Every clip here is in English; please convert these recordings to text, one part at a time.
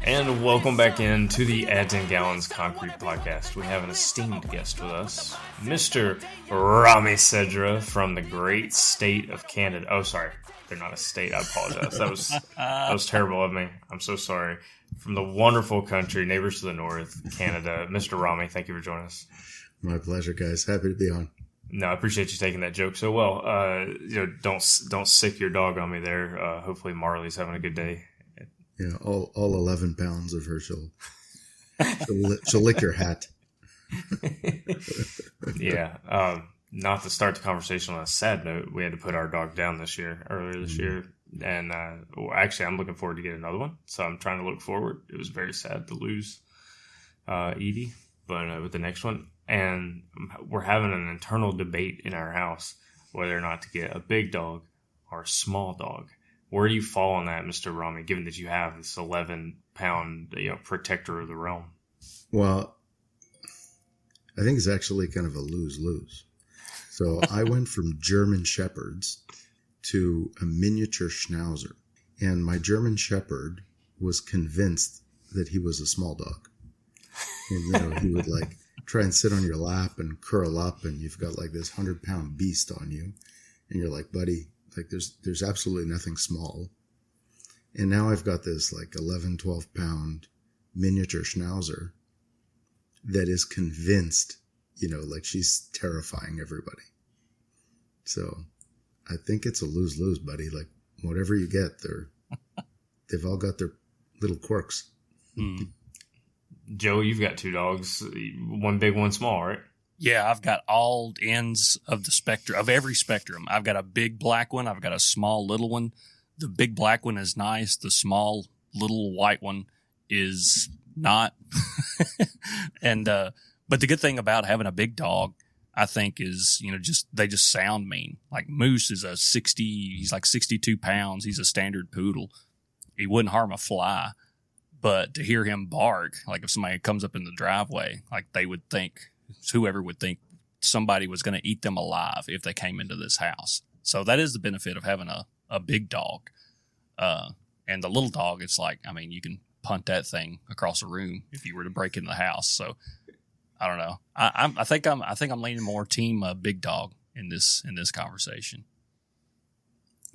And welcome back into the Ads and Gallons Concrete Podcast. We have an esteemed guest with us, Mr. Ramy Sedra from the great state of Canada. Oh, sorry. They're not a state. I apologize. That was terrible of me. I'm so sorry. From the wonderful country, neighbors to the north, Canada, Mr. Ramy, thank you for joining us. My pleasure, guys. Happy to be on. No, I appreciate you taking that joke so well. Don't sick your dog on me there. Hopefully Marley's having a good day. Yeah, all 11 pounds of her, she'll lick your hat. Yeah. Not to start the conversation on a sad note, we had to put our dog down earlier this year. And actually, I'm looking forward to get another one. So I'm trying to look forward. It was very sad to lose Edie, but with the next one. And we're having an internal debate in our house whether or not to get a big dog or a small dog. Where do you fall on that, Mr. Ramy, given that you have this 11-pound protector of the realm? Well, I think it's actually kind of a lose-lose. So I went from German Shepherds to a miniature Schnauzer. And my German Shepherd was convinced that he was a small dog. And, he would try and sit on your lap and curl up, and you've got this 100-pound beast on you. And you're like, buddy, there's absolutely nothing small. And now I've got this 11, 12-pound miniature Schnauzer that is convinced, she's terrifying everybody. So I think it's a lose-lose, buddy. Whatever you get, they've all got their little quirks. Joe, you've got two dogs, one big, one small, right? Yeah, I've got all ends of the spectrum, of every spectrum. I've got a big black one. I've got a small little one. The big black one is nice. The small little white one is not. But the good thing about having a big dog, I think, is, they just sound mean. Like Moose is he's 62 pounds. He's a standard poodle. He wouldn't harm a fly. But to hear him bark, if somebody comes up in the driveway, they would think, whoever would think somebody was going to eat them alive if they came into this house. So that is the benefit of having a big dog. And the little dog, it's you can punt that thing across a room if you were to break into the house. So I don't know. I think I'm leaning more team big dog in this conversation.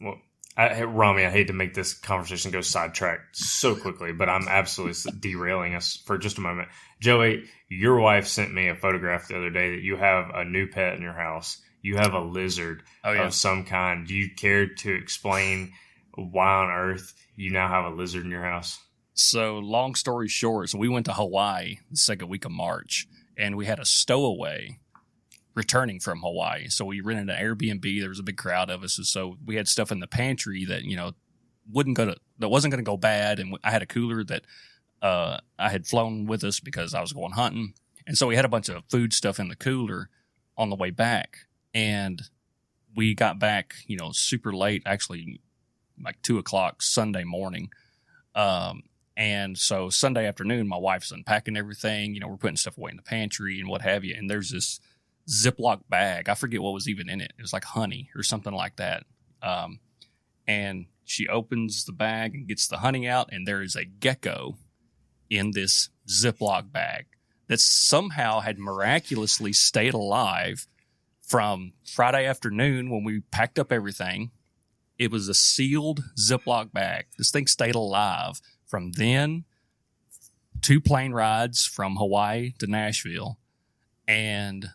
Well, Ramy, I hate to make this conversation go sidetracked so quickly, but I'm absolutely derailing us for just a moment. Joey, your wife sent me a photograph the other day that you have a new pet in your house. You have a lizard of some kind. Do you care to explain why on earth you now have a lizard in your house? So long story short, we went to Hawaii the second week of March, and we had a stowaway returning from Hawaii. So we rented an Airbnb. There was a big crowd of us. And so we had stuff in the pantry that, wasn't going to go bad. And I had a cooler that I had flown with us because I was going hunting. And so we had a bunch of food stuff in the cooler on the way back. And we got back, super late, actually 2:00 Sunday morning. And so Sunday afternoon, my wife's unpacking everything. We're putting stuff away in the pantry and what have you. And there's this Ziploc bag. I forget what was even in it. It was like honey or something like that. And she opens the bag and gets the honey out, and there is a gecko in this Ziploc bag that somehow had miraculously stayed alive from Friday afternoon when we packed up everything. It was a sealed Ziploc bag. This thing stayed alive from then, 2 plane rides from Hawaii to Nashville, and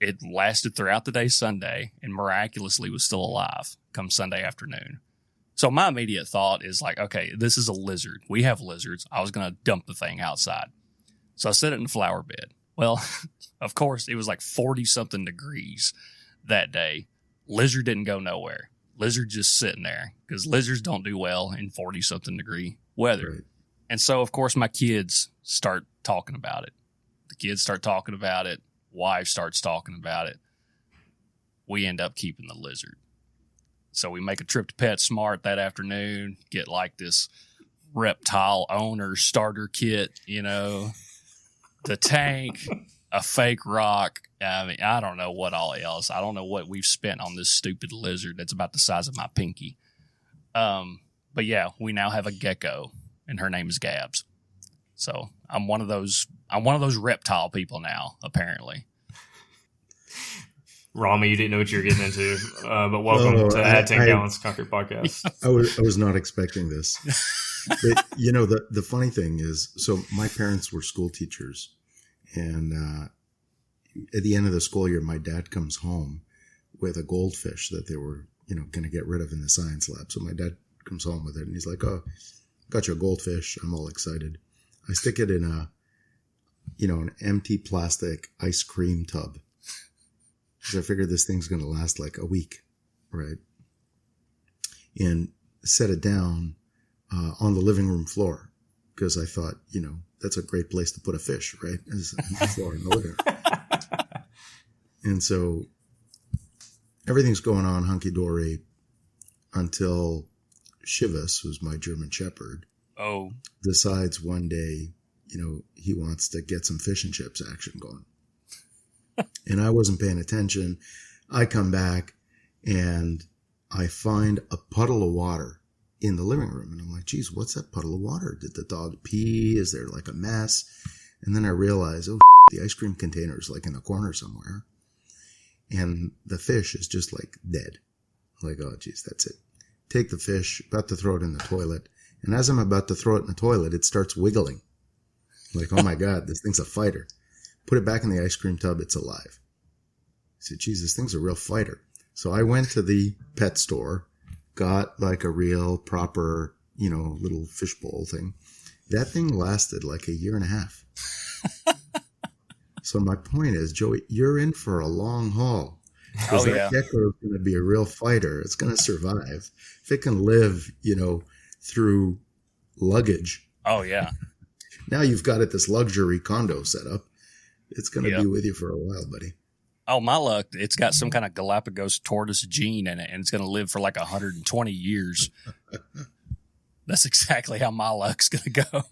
it lasted throughout the day Sunday and miraculously was still alive come Sunday afternoon. So my immediate thought is okay, this is a lizard. We have lizards. I was going to dump the thing outside. So I set it in the flower bed. Well, of course, it was 40-something degrees that day. Lizard didn't go nowhere. Lizard just sitting there because lizards don't do well in 40-something degree weather. Right. And so, of course, my kids start talking about it. The kids start talking about it. Wife starts talking about it. We end up keeping the lizard. So we make a trip to PetSmart that afternoon, get this reptile owner starter kit, the tank, a fake rock. I don't know what all else. I don't know what we've spent on this stupid lizard that's about the size of my pinky. But yeah, we now have a gecko and her name is Gabs. So I'm one of those reptile people now, apparently. Ramy, you didn't know what you were getting into, but welcome to Add 10 Gallons Concrete Podcast. I was not expecting this. But, the funny thing is, so my parents were school teachers, and at the end of the school year, my dad comes home with a goldfish that they were, going to get rid of in the science lab. So my dad comes home with it, and he's like, "Oh, got you a goldfish." I'm all excited. I stick it in an empty plastic ice cream tub. Because I figured this thing's going to last like a week, right? And set it down on the living room floor because I thought, that's a great place to put a fish, right? As on the floor in the living room. And so everything's going on hunky-dory until Shivas, who's my German Shepherd, decides one day, he wants to get some fish and chips action going. And I wasn't paying attention. I come back and I find a puddle of water in the living room. And I'm like, geez, what's that puddle of water? Did the dog pee? Is there like a mess? And then I realize, the ice cream container is like in a corner somewhere. And the fish is just like dead. I'm like, oh, geez, that's it. Take the fish, about to throw it in the toilet. And as I'm about to throw it in the toilet, it starts wiggling. I'm like, oh my God, this thing's a fighter. Put it back in the ice cream tub. It's alive. I said, geez, this thing's a real fighter. So I went to the pet store, got like a real proper, little fishbowl thing. That thing lasted like a year and a half. So my point is, Joey, you're in for a long haul. Because that gecko is going to be a real fighter. It's going to survive. If it can live, through luggage. Oh, yeah. Now you've got it this luxury condo set up. It's going to be with you for a while, buddy. Oh, my luck. It's got some kind of Galapagos tortoise gene in it, and it's going to live for like 120 years. That's exactly how my luck's going to go.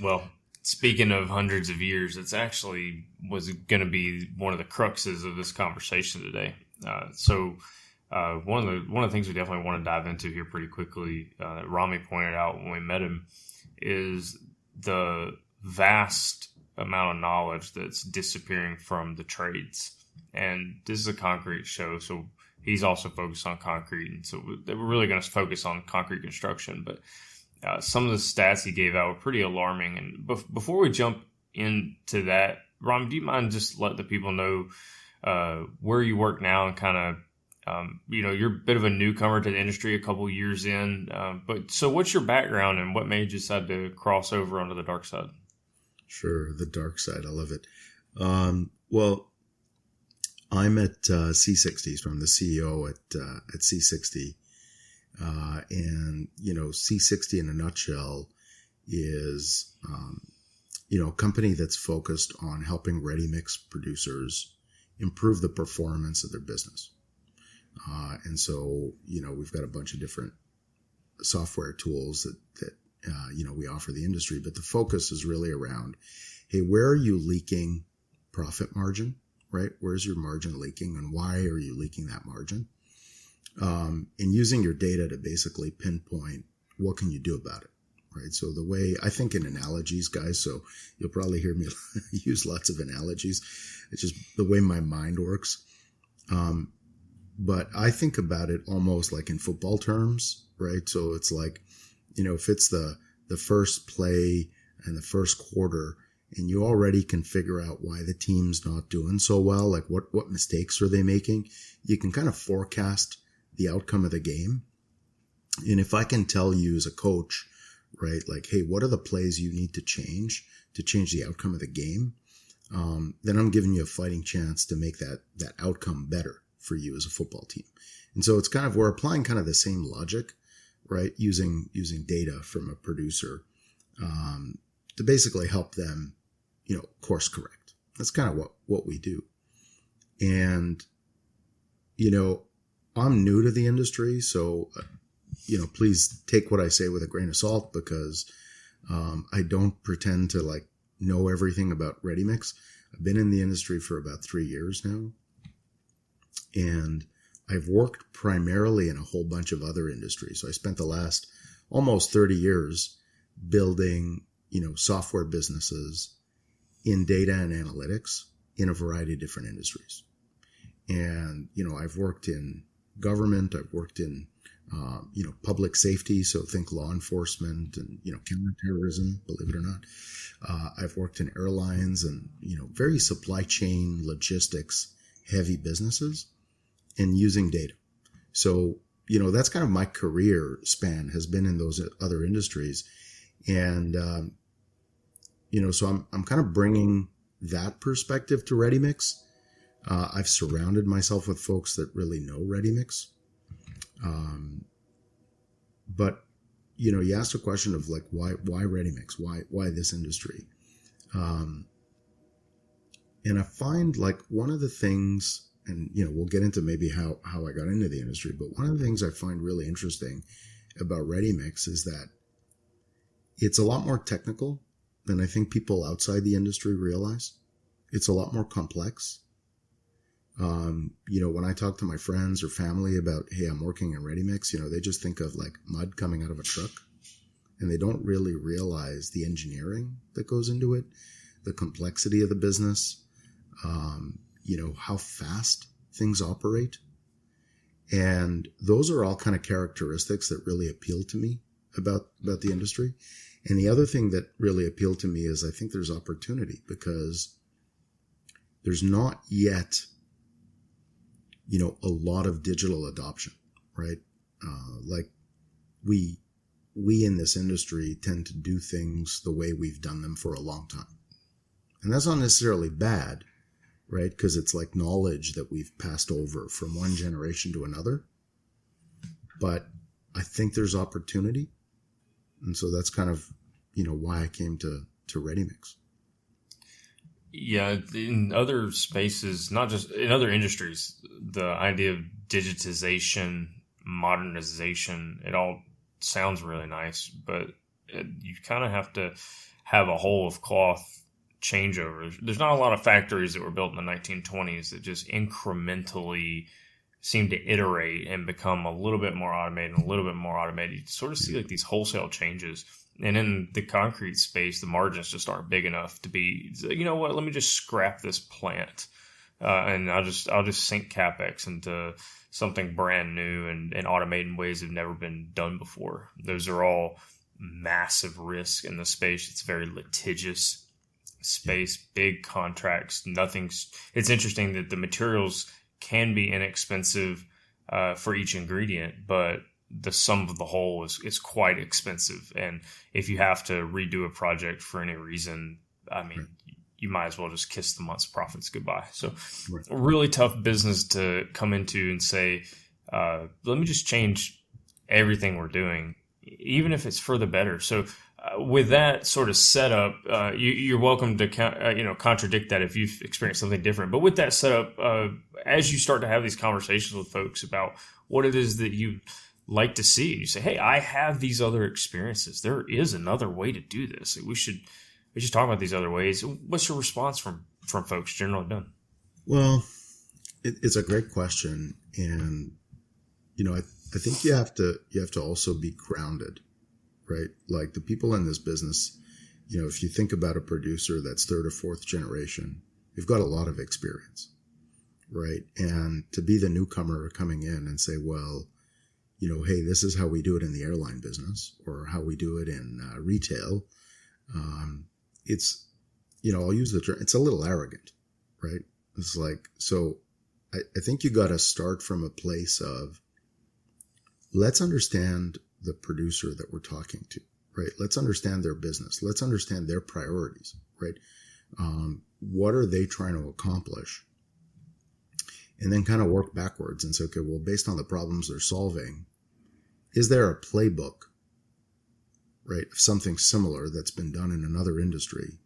Well, speaking of hundreds of years, it's actually was going to be one of the cruxes of this conversation today. One of the things we definitely want to dive into here pretty quickly that Ramy pointed out when we met him is the vast amount of knowledge that's disappearing from the trades. And this is a concrete show, so he's also focused on concrete. And so we're really going to focus on concrete construction. But some of the stats he gave out were pretty alarming. And before we jump into that, Ram, do you mind just let the people know where you work now and kind of, you're a bit of a newcomer to the industry a couple years in. But so what's your background and what made you decide to cross over onto the dark side? Sure. The dark side. I love it. Well, I'm at C60, so I'm the CEO at C60. And, C60 in a nutshell is, a company that's focused on helping ready-mix producers improve the performance of their business. And so, we've got a bunch of different software tools that we offer the industry, but the focus is really around, hey, where are you leaking profit margin, right? Where's your margin leaking and why are you leaking that margin? And using your data to basically pinpoint what can you do about it, right? So the way I think in analogies, guys, so you'll probably hear me use lots of analogies. It's just the way my mind works. But I think about it almost like in football terms, right? So it's like, if it's the first play and the first quarter and you already can figure out why the team's not doing so well, like what mistakes are they making, you can kind of forecast the outcome of the game. And if I can tell you as a coach, right, like, hey, what are the plays you need to change the outcome of the game? Then I'm giving you a fighting chance to make that outcome better for you as a football team. And so it's kind of, we're applying kind of the same logic, right? Using data from a producer, to basically help them, course correct. That's kind of what we do. And, I'm new to the industry, so, please take what I say with a grain of salt because, I don't pretend to like know everything about ready mix. I've been in the industry for about 3 years now. And I've worked primarily in a whole bunch of other industries. So I spent the last almost 30 years building, software businesses in data and analytics in a variety of different industries. And, I've worked in government, I've worked in, public safety. So think law enforcement and, counterterrorism, believe it or not. I've worked in airlines and, very supply chain logistics heavy businesses and using data. So, that's kind of my career span has been in those other industries. And, so I'm kind of bringing that perspective to ReadyMix. I've surrounded myself with folks that really know ReadyMix. But, you asked a question of like, why ReadyMix? Why this industry? And I find like one of the things, and, we'll get into maybe how I got into the industry, but one of the things I find really interesting about ReadyMix is that it's a lot more technical than I think people outside the industry realize. It's a lot more complex. When I talk to my friends or family about, hey, I'm working in ReadyMix, they just think of like mud coming out of a truck, and they don't really realize the engineering that goes into it, the complexity of the business, how fast things operate. And those are all kind of characteristics that really appeal to me about the industry. And the other thing that really appealed to me is I think there's opportunity because there's not yet, a lot of digital adoption, right? Like we in this industry tend to do things the way we've done them for a long time. And that's not necessarily bad, right? Because it's like knowledge that we've passed over from one generation to another. But I think there's opportunity. And so that's kind of, why I came to ReadyMix. Yeah, in other spaces, not just in other industries, the idea of digitization, modernization, it all sounds really nice, but you kind of have to have a whole of cloth changeover. There's not a lot of factories that were built in the 1920s that just incrementally seem to iterate and become a little bit more automated and a little bit more automated. You sort of see like these wholesale changes. And in the concrete space, the margins just aren't big enough to be, you know what, let me just scrap this plant. And I'll just sink CapEx into something brand new and automate in ways that have never been done before. Those are all massive risks in the space. It's very litigious space, big contracts. It's interesting that the materials can be inexpensive for each ingredient, but the sum of the whole is quite expensive. And if you have to redo a project for any reason, I mean, right, you might as well just kiss the month's profits goodbye. So right, a really tough business to come into and say, let me just change everything we're doing, even if it's for the better. So with that sort of setup, you're welcome to contradict that if you've experienced something different. But with that setup, as you start to have these conversations with folks about what it is that you like to see, and you say, hey, I have these other experiences. There is another way to do this. We should talk about these other ways. What's your response from folks generally done? Well, it's a great question. And, I think you have to also be grounded, right? Like the people in this business, if you think about a producer that's third or fourth generation, they've got a lot of experience, right? And to be the newcomer coming in and say, well, hey, this is how we do it in the airline business or how we do it in retail. It's, I'll use the term, it's a little arrogant, right? It's like, so I think you got to start from a place of, let's understand the producer that we're talking to, right? Let's understand their business. Let's understand their priorities, right? What are they trying to accomplish? And then kind of work backwards and say, okay, well, based on the problems they're solving, is there a playbook, right, of something similar that's been done in another industry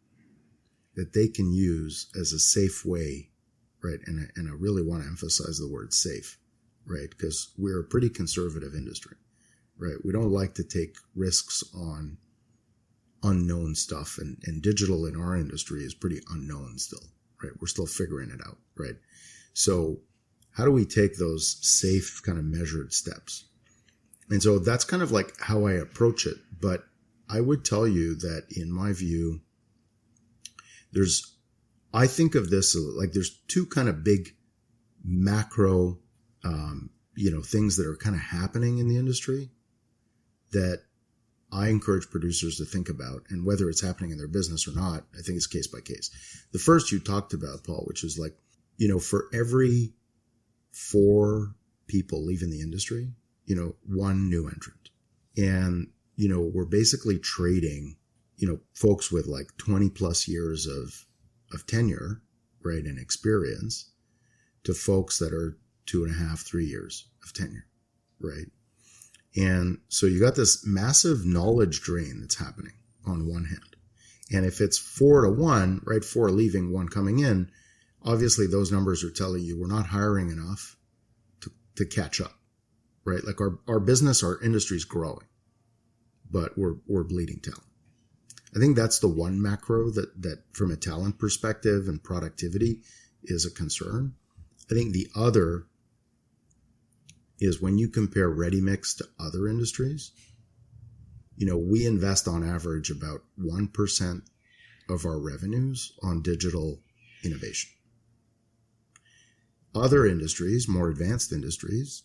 that they can use as a safe way, right? And I really want to emphasize the word safe, right? Because we're a pretty conservative industry, right? We don't like to take risks on unknown stuff, and digital in our industry is pretty unknown still, right? We're still figuring it out, right? So how do we take those safe kind of measured steps? And so that's kind of like how I approach it. But I would tell you that in my view, I think of this like there's two kind of big macro, things that are kind of happening in the industry that I encourage producers to think about, and whether it's happening in their business or not, I think it's case by case. The first you talked about, Paul, which is like, for every 4 people leaving the industry, 1 new entrant. And, we're basically trading, folks with like 20 plus years of tenure, right, and experience to folks that are 2.5, 3 years of tenure, right? And so you got this massive knowledge drain that's happening on one hand. And if it's 4 to 1, right, 4 leaving, 1 coming in, obviously those numbers are telling you we're not hiring enough to catch up, right? Like our business, our industry's growing, but we're bleeding talent. I think that's the one macro that from a talent perspective and productivity is a concern. I think the other is when you compare ready-mix to other industries, we invest on average about 1% of our revenues on digital innovation. Other industries, more advanced industries,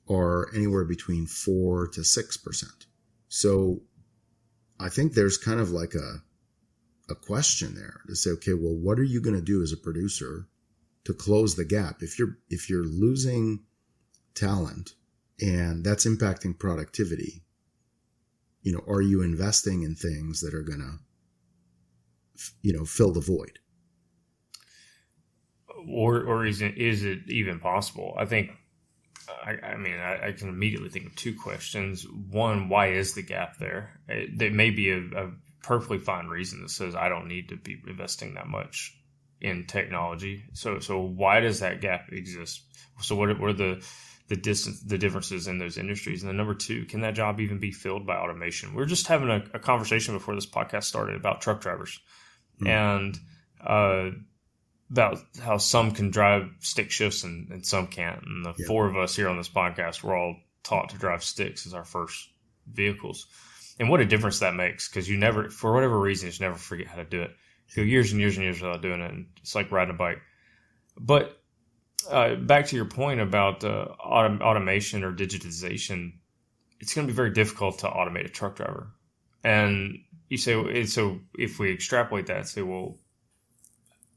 are anywhere between 4 to 6%. So I think there's kind of like a question there to say, okay, well, what are you going to do as a producer to close the gap? If you're losing talent and that's impacting productivity, are you investing in things that are going to, fill the void? Or is it even possible? I think, I can immediately think of 2 questions. One, why is the gap there? There may be a perfectly fine reason that says I don't need to be investing that much in technology. So why does that gap exist? So what are the differences in those industries? And then number 2, can that job even be filled by automation? We were just having a conversation before this podcast started about truck drivers and about how some can drive stick shifts and some can't. And the 4 of us here on this podcast, we're all taught to drive sticks as our first vehicles. And what a difference that makes, because you never, for whatever reason, you just never forget how to do it. You go years and years and years without doing it, and it's like riding a bike. But back to your point about automation or digitization, it's going to be very difficult to automate a truck driver. And you say, so if we extrapolate that, say, well,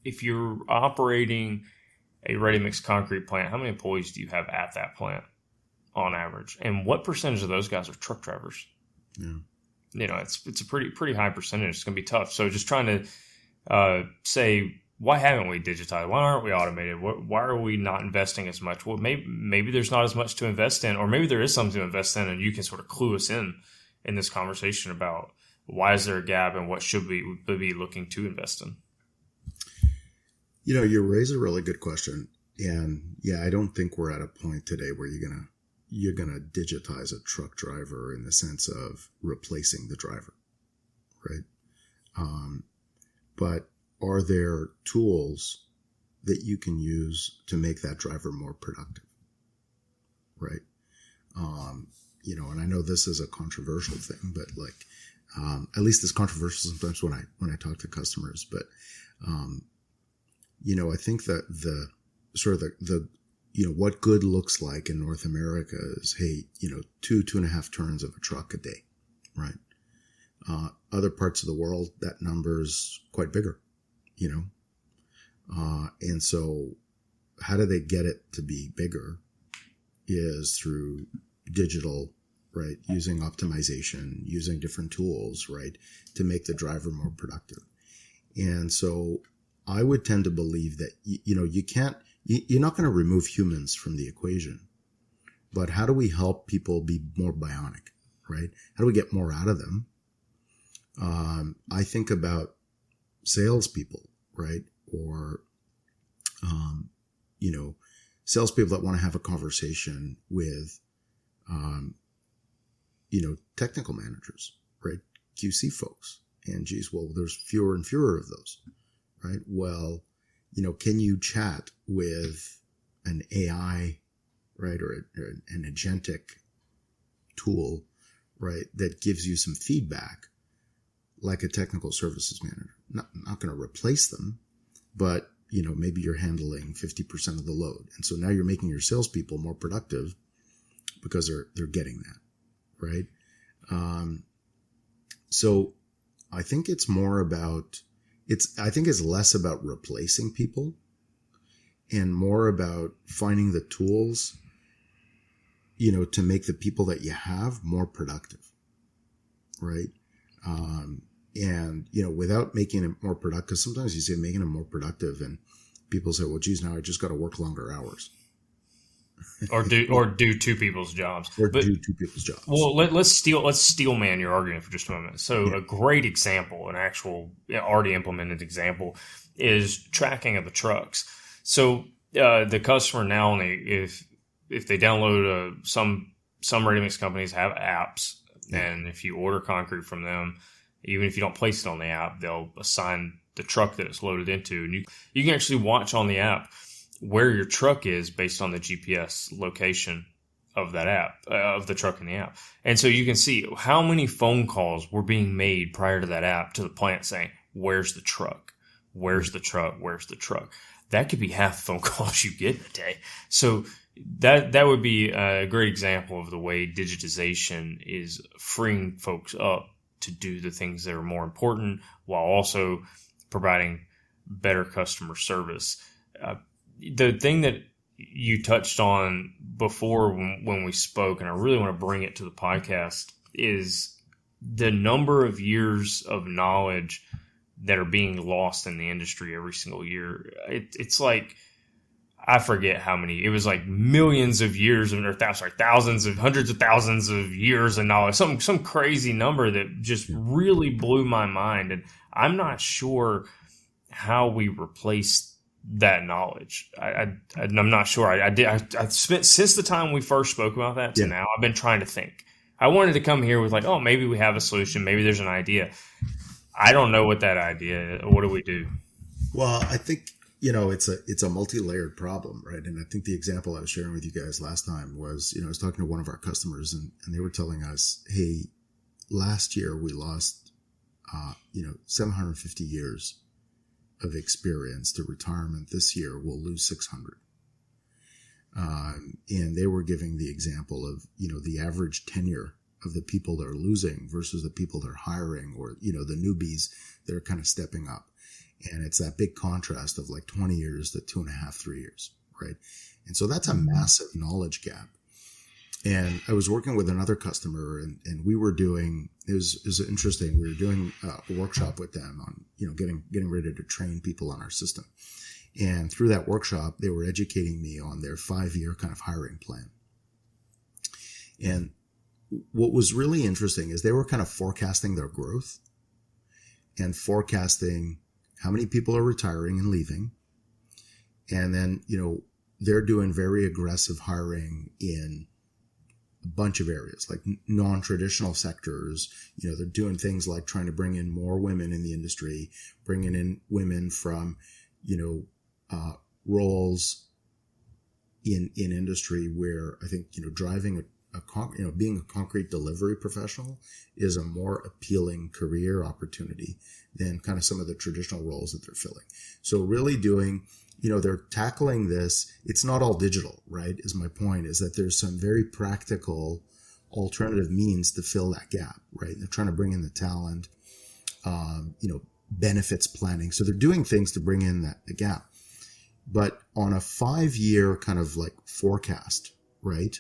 if you're operating a ready-mix concrete plant, how many employees do you have at that plant on average? And what percentage of those guys are truck drivers? Yeah. It's a pretty high percentage. It's going to be tough. So just trying to say, why haven't we digitized? Why aren't we automated? Why are we not investing as much? Well, maybe there's not as much to invest in, or maybe there is something to invest in, and you can sort of clue us in this conversation about why is there a gap and what should we be looking to invest in. You raise a really good question. And yeah, I don't think we're at a point today where you're gonna digitize a truck driver in the sense of replacing the driver, right? But are there tools that you can use to make that driver more productive, right? And I know this is a controversial thing, but like, at least it's controversial sometimes when I talk to customers, but, I think that the what good looks like in North America is, hey, 2.5 turns of a truck a day, right? Other parts of the world, that number's quite bigger, and so how do they get it to be bigger is through digital, right? Using optimization, using different tools, right? To make the driver more productive. And so I would tend to believe that, you're not going to remove humans from the equation, but how do we help people be more bionic, right? How do we get more out of them? I think about salespeople, right? Or, salespeople that want to have a conversation with, technical managers, right? QC folks. And geez, well, there's fewer and fewer of those, right? Well, can you chat with an AI, right? Or an agentic tool, right, that gives you some feedback, like a technical services manager. Not going to replace them, but maybe you're handling 50% of the load. And so now you're making your salespeople more productive because they're getting that, right? So I think it's more about, I think it's less about replacing people and more about finding the tools, to make the people that you have more productive, right? And without making it more productive, because sometimes you say making them more productive and people say, well, geez, now I just got to work longer hours. or do two people's jobs. Do two people's jobs. Well, let's steel man your argument for just a moment. So a great example, an actual already implemented example, is tracking of the trucks. So the customer now only if they download some ready mix companies have apps, and if you order concrete from them, even if you don't place it on the app, they'll assign the truck that it's loaded into, and you can actually watch on the app where your truck is based on the GPS location of that app, of the truck in the app. And so you can see how many phone calls were being made prior to that app to the plant saying, where's the truck? Where's the truck? Where's the truck? That could be half the phone calls you get in a day. So that would be a great example of the way digitization is freeing folks up to do the things that are more important while also providing better customer service. The thing that you touched on before when we spoke, and I really want to bring it to the podcast, is the number of years of knowledge that are being lost in the industry every single year. It's like, I forget how many, it was like millions of years, or hundreds of thousands of years of knowledge, some crazy number that just really blew my mind. And I'm not sure how we replace that knowledge. I'm not sure. I spent, since the time we first spoke about that to now, I've been trying to think. I wanted to come here with like, oh, maybe we have a solution. Maybe there's an idea. I don't know what that idea is. What do we do? Well, I think, it's a multi-layered problem, right? And I think the example I was sharing with you guys last time was, I was talking to one of our customers and they were telling us, hey, last year we lost, 750 years of experience to retirement. This year we'll lose 600. And they were giving the example of, the average tenure of the people they're losing versus the people they're hiring, or, the newbies that are kind of stepping up. And it's that big contrast of like 20 years to 2.5, 3 years, right? And so that's a massive knowledge gap. And I was working with another customer and we were doing, it was interesting. We were doing a workshop with them on, getting ready to train people on our system. And through that workshop, they were educating me on their 5-year kind of hiring plan. And what was really interesting is they were kind of forecasting their growth and forecasting how many people are retiring and leaving. And then, they're doing very aggressive hiring in a bunch of areas, like non-traditional sectors. They're doing things like trying to bring in more women in the industry, bringing in women from, roles in industry where I think, driving being a concrete delivery professional is a more appealing career opportunity than kind of some of the traditional roles that they're filling. So really doing, they're tackling this. It's not all digital, right? Is my point, is that there's some very practical alternative means to fill that gap, right? They're trying to bring in the talent, benefits planning. So they're doing things to bring in the gap. But on a 5-year kind of like forecast, right?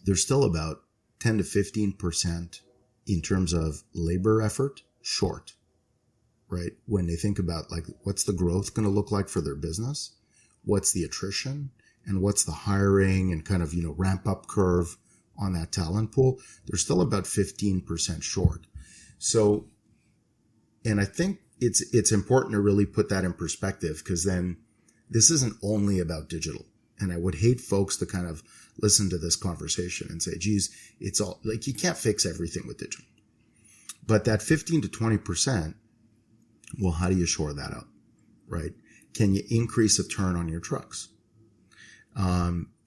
There's still about 10 to 15% in terms of labor effort short, right? When they think about like, what's the growth going to look like for their business? What's the attrition? And what's the hiring and kind of, ramp up curve on that talent pool? They're still about 15% short. So, and I think it's important to really put that in perspective, because then this isn't only about digital. And I would hate folks to kind of listen to this conversation and say, geez, it's all like, you can't fix everything with digital. But that 15 to 20%, well, how do you shore that up, right? Can you increase the turn on your trucks?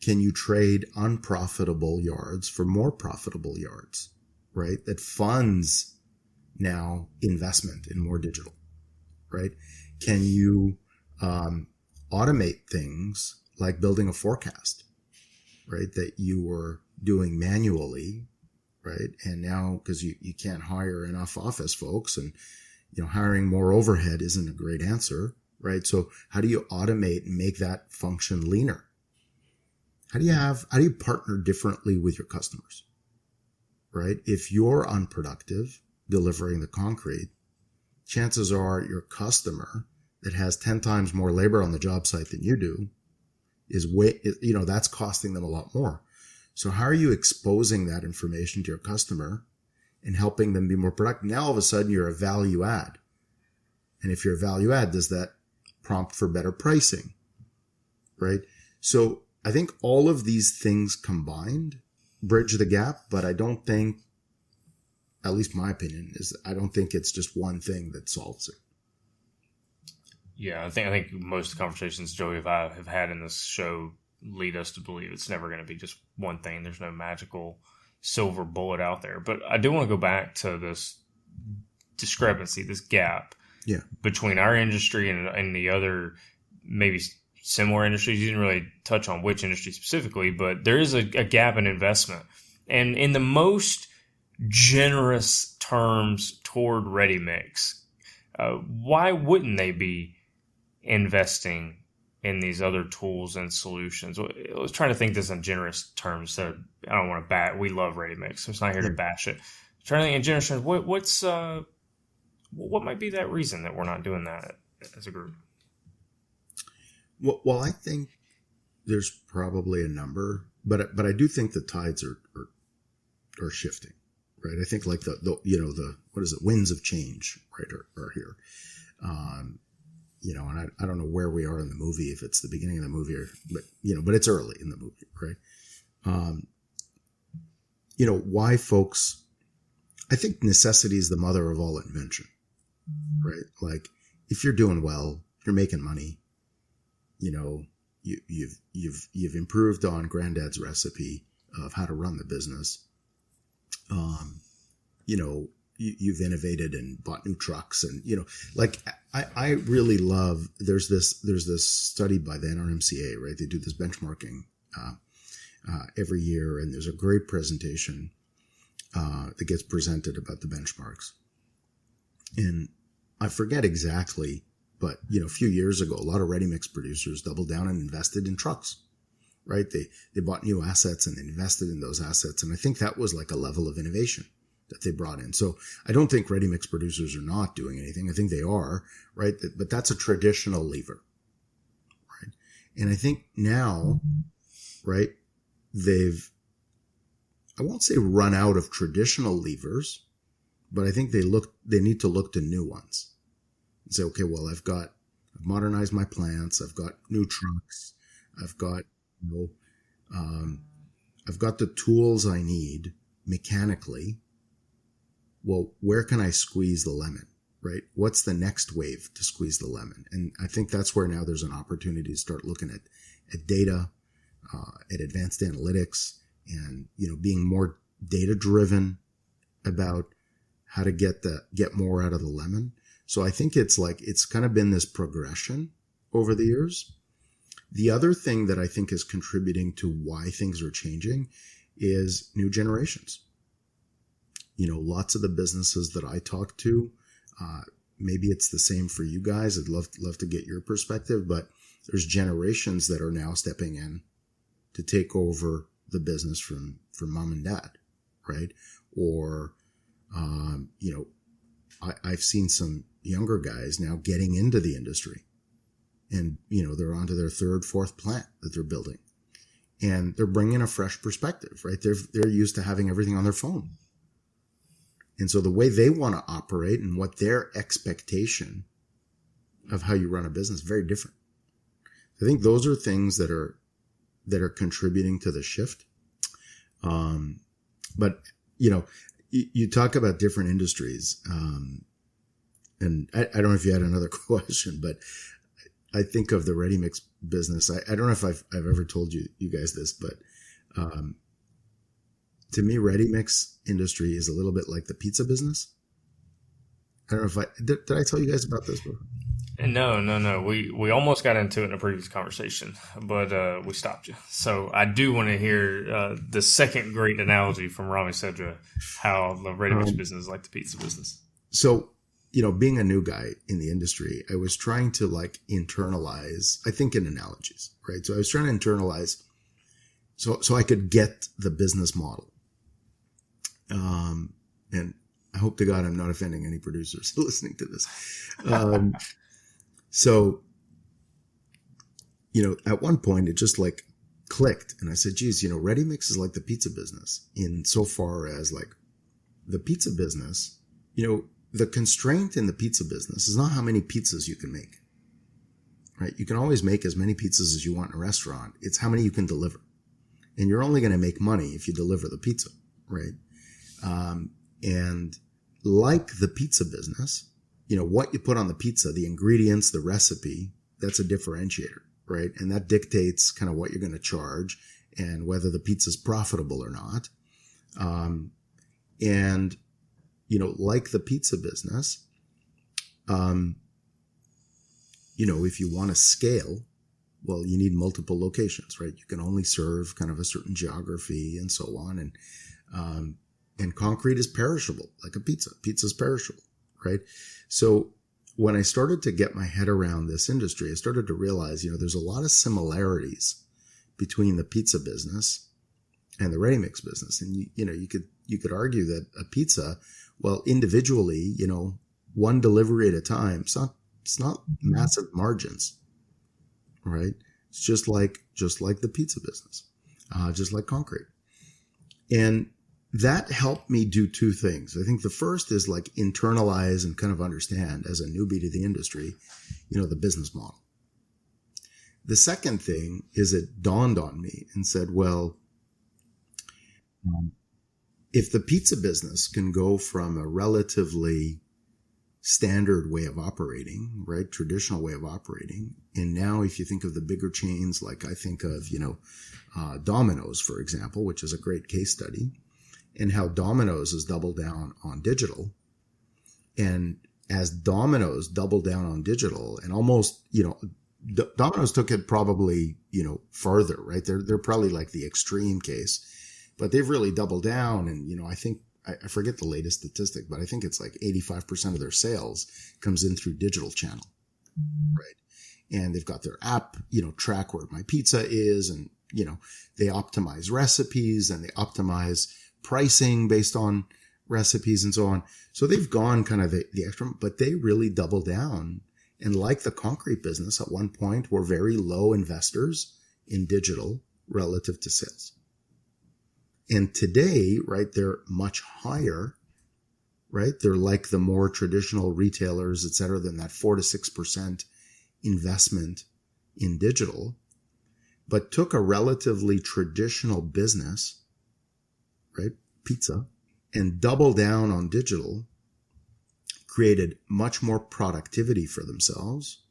can you trade unprofitable yards for more profitable yards, right? That funds now investment in more digital, right? Can you automate things like building a forecast, right? That you were doing manually, right? And now, because you can't hire enough office folks, and hiring more overhead isn't a great answer, right? So how do you automate and make that function leaner? How do you partner differently with your customers, right? If you're unproductive delivering the concrete, chances are your customer that has 10 times more labor on the job site than you do that's costing them a lot more. So how are you exposing that information to your customer and helping them be more productive? Now all of a sudden you're a value add. And if you're a value add, does that prompt for better pricing, right? So I think all of these things combined bridge the gap, but I don't think, at least my opinion is, I don't think it's just one thing that solves it. Yeah, I think most of the conversations Joey and I have had in this show lead us to believe it's never going to be just one thing. There's no magical silver bullet out there. But I do want to go back to this discrepancy, this gap between our industry and the other maybe similar industries. You didn't really touch on which industry specifically, but there is a gap in investment. And in the most generous terms toward ready mix, why wouldn't they be investing in these other tools and solutions? I was trying to think this in generous terms. So I don't want to we love ready mix. So it's not here to bash it. I'm trying to think in generous terms. What might be that reason that we're not doing that as a group? Well, I think there's probably a number, but I do think the tides are shifting, right? I think like the what is it, winds of change, right, are here. And I don't know where we are in the movie, if it's the beginning of the movie but it's early in the movie, right? Why folks, I think necessity is the mother of all invention, right? Like if you're doing well, if you're making money, you've improved on granddad's recipe of how to run the business. You've innovated and bought new trucks, and I really love. There's this study by the NRMCA, right? They do this benchmarking every year, and there's a great presentation that gets presented about the benchmarks. And I forget exactly, but a few years ago, a lot of ready mix producers doubled down and invested in trucks, right? They bought new assets and they invested in those assets, and I think that was like a level of innovation that they brought in. So I don't think ready mix producers are not doing anything. I think they are, right? But that's a traditional lever, right? And I think now, right, I won't say run out of traditional levers, but I think they need to look to new ones and say, okay, well, I've modernized my plants. I've got new trucks. I've got the tools I need mechanically. Well, where can I squeeze the lemon, right? What's the next wave to squeeze the lemon? And I think that's where now there's an opportunity to start looking at data, at advanced analytics, and, being more data driven about how to get more out of the lemon. So I think it's kind of been this progression over the years. The other thing that I think is contributing to why things are changing is new generations. Lots of the businesses that I talk to, maybe it's the same for you guys. I'd love to get your perspective, but there's generations that are now stepping in to take over the business from mom and dad, right? Or, I've seen some younger guys now getting into the industry, and, they're onto their third, fourth plant that they're building, and they're bringing a fresh perspective, right? They're used to having everything on their phone. And so the way they want to operate and what their expectation of how you run a business is very different. I think those are things that are contributing to the shift. But you talk about different industries, and I don't know if you had another question, but I think of the ready mix business. I don't know if I've ever told you guys this, but to me, ready mix industry is a little bit like the pizza business. I don't know if did I tell you guys about this before? No. We almost got into it in a previous conversation, but we stopped you. So I do want to hear the second great analogy from Ramy Sedra, how the ready mix business is like the pizza business. So, being a new guy in the industry, I was trying to internalize, I think in analogies, right? So I was trying to internalize so I could get the business model. And I hope to God I'm not offending any producers listening to this. So, at one point it just clicked and I said, geez, ready mix is like the pizza business in so far as the pizza business, the constraint in the pizza business is not how many pizzas you can make, right? You can always make as many pizzas as you want in a restaurant. It's how many you can deliver. And you're only going to make money if you deliver the pizza, right? And like the pizza business, what you put on the pizza, the ingredients, the recipe, that's a differentiator, right? And that dictates kind of what you're going to charge and whether the pizza is profitable or not. And like the pizza business, if you want to scale, well, you need multiple locations, right? You can only serve kind of a certain geography and so on. And concrete is perishable, like a pizza. Pizza is perishable, right? So when I started to get my head around this industry, I started to realize, there's a lot of similarities between the pizza business and the ready mix business. And you could argue that a pizza, well, individually, one delivery at a time, it's not massive margins, right? It's just like the pizza business, just like concrete. And that helped me do two things. I think the first is internalize and kind of understand as a newbie to the industry, the business model. The second thing is it dawned on me and said, well, if the pizza business can go from a relatively standard way of operating, right, traditional way of operating, and now if you think of the bigger chains, like I think of, Domino's, for example, which is a great case study, and how Domino's has doubled down on digital. And as Domino's doubled down on digital and almost, Domino's took it probably, further, right? They're probably like the extreme case, but they've really doubled down. And, I think, I forget the latest statistic, but I think it's 85% of their sales comes in through digital channel, right? And they've got their app, track where my pizza is, and, they optimize recipes and they optimize pricing based on recipes and so on. So they've gone kind of the extra, but they really double down. And like the concrete business at one point, were very low investors in digital relative to sales. And today, right, they're much higher, right? They're like the more traditional retailers, et cetera, than that 4 to 6% investment in digital, but took a relatively traditional business, right, pizza, and doubled down on digital, created much more productivity for themselves,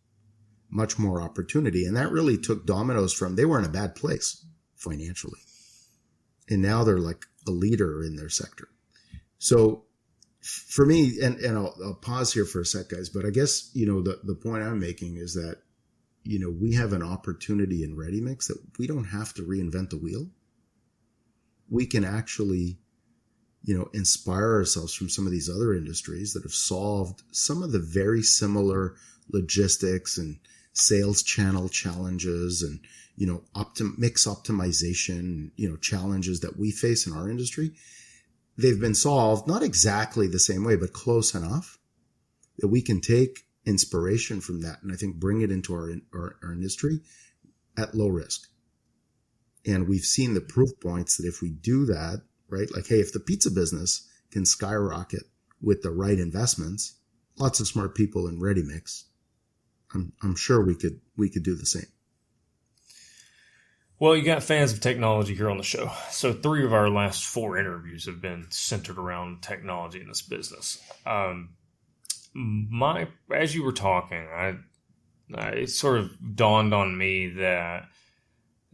much more opportunity. And that really took Domino's from, they were in a bad place financially. And now they're like a leader in their sector. So for me, and I'll pause here for a sec, guys, but I guess, the point I'm making is that, we have an opportunity in ready mix that we don't have to reinvent the wheel. We can actually, inspire ourselves from some of these other industries that have solved some of the very similar logistics and sales channel challenges and, mix optimization, challenges that we face in our industry. They've been solved, not exactly the same way, but close enough that we can take inspiration from that and I think bring it into our industry at low risk. And we've seen the proof points that if we do that, right? Like, hey, if the pizza business can skyrocket with the right investments, lots of smart people in ready mix, I'm sure we could do the same. Well, you got fans of technology here on the show. So 3 of our last 4 interviews have been centered around technology in this business. As you were talking, it sort of dawned on me that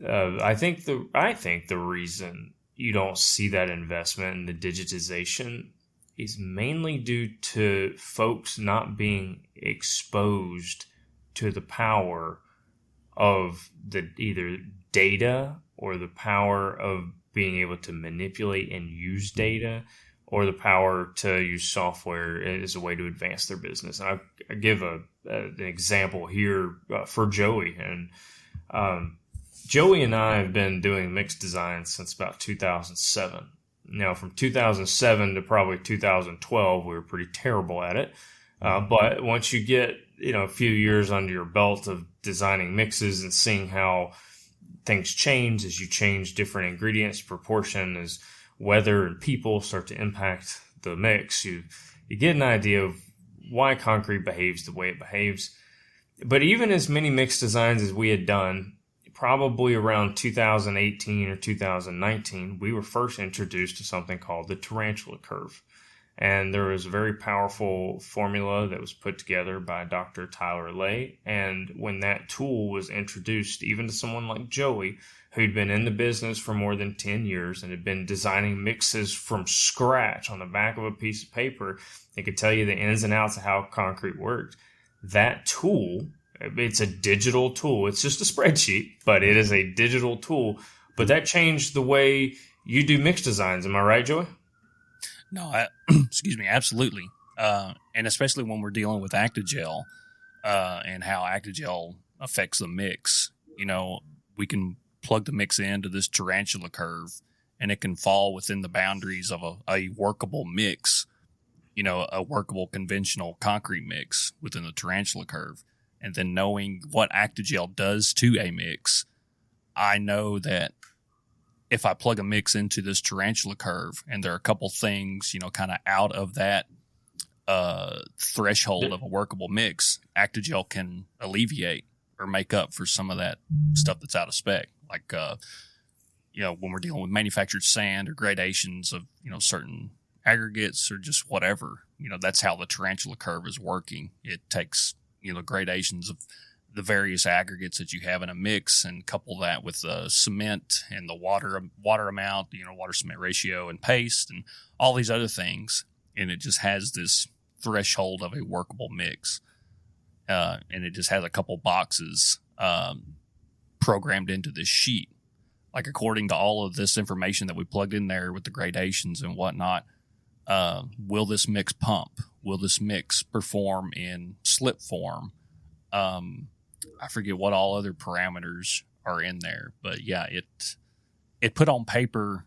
I think the reason you don't see that investment in the digitization is mainly due to folks not being exposed to the power of the either data or the power of being able to manipulate and use data, or the power to use software as a way to advance their business. And I give an example here for Joey. And Joey and I have been doing mixed design since about 2007. Now, from 2007 to probably 2012, we were pretty terrible at it. But once you get a few years under your belt of designing mixes and seeing how things change as you change different ingredients, proportion, as weather and people start to impact the mix, you get an idea of why concrete behaves the way it behaves. But even as many mixed designs as we had done, probably around 2018 or 2019, we were first introduced to something called the tarantula curve. And there was a very powerful formula that was put together by Dr. Tyler Lay. And when that tool was introduced, even to someone like Joey, who'd been in the business for more than 10 years and had been designing mixes from scratch on the back of a piece of paper, it could tell you the ins and outs of how concrete worked. That tool, it's a digital tool. It's just a spreadsheet, but it is a digital tool. But that changed the way you do mix designs. Am I right, Joey? No, excuse me, absolutely. And especially when we're dealing with Actigel and how Actigel affects the mix. We can plug the mix into this tarantula curve and it can fall within the boundaries of a workable mix, a workable conventional concrete mix within the tarantula curve. And then knowing what Actigel does to a mix, I know that if I plug a mix into this tarantula curve and there are a couple things, kind of out of that threshold of a workable mix, Actigel can alleviate or make up for some of that stuff that's out of spec. Like, when we're dealing with manufactured sand or gradations of, certain aggregates or just whatever, that's how the tarantula curve is working. It takes, gradations of the various aggregates that you have in a mix and couple that with the cement and the water amount, water cement ratio and paste and all these other things. And it just has this threshold of a workable mix. And it just has a couple boxes programmed into this sheet. Like according to all of this information that we plugged in there with the gradations and whatnot, will this mix pump? Will this mix perform in slip form? I forget what all other parameters are in there, but yeah, it put on paper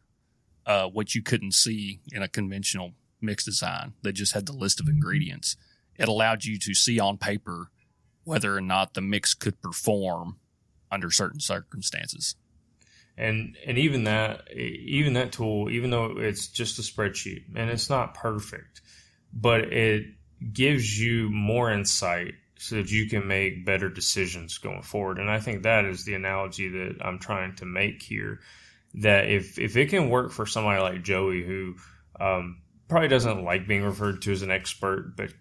what you couldn't see in a conventional mix design that just had the list of ingredients. It allowed you to see on paper whether or not the mix could perform under certain circumstances. And even that tool, even though it's just a spreadsheet and it's not perfect, but it gives you more insight so that you can make better decisions going forward. And I think that is the analogy that I'm trying to make here, that if it can work for somebody like Joey, who probably doesn't like being referred to as an expert, but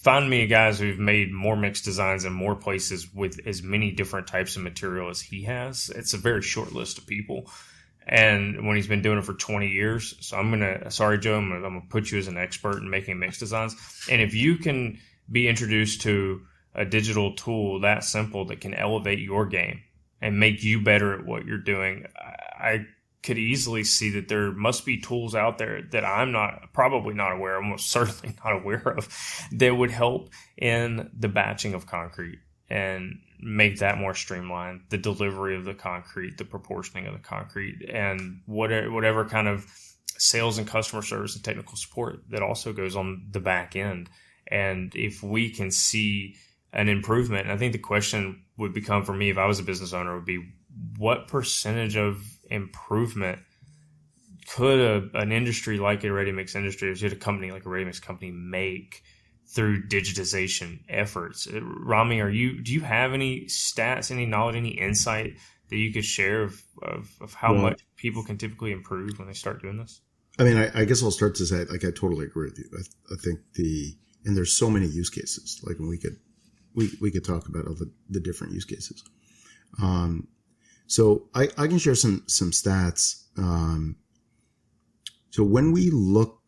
find me guys who've made more mixed designs in more places with as many different types of material as he has. It's a very short list of people. And when he's been doing it for 20 years, so sorry, Joe, I'm going to put you as an expert in making mixed designs. And if you can be introduced to a digital tool that simple that can elevate your game and make you better at what you're doing, I could easily see that there must be tools out there that I'm probably not aware of, almost certainly not aware of, that would help in the batching of concrete and make that more streamlined, the delivery of the concrete, the proportioning of the concrete, and whatever kind of sales and customer service and technical support that also goes on the back end. And if we can see an improvement, and I think the question would become for me if I was a business owner would be, what percentage of improvement could an industry like a ready-mix industry, or should a company like a ready-mix company make through digitization efforts? Ramy, do you have any stats, any knowledge, any insight that you could share of how much people can typically improve when they start doing this? I mean, I guess I'll start to say, like, I totally agree with you. I think and there's so many use cases. Like, we could we could talk about all the different use cases. So I can share some stats. So when we look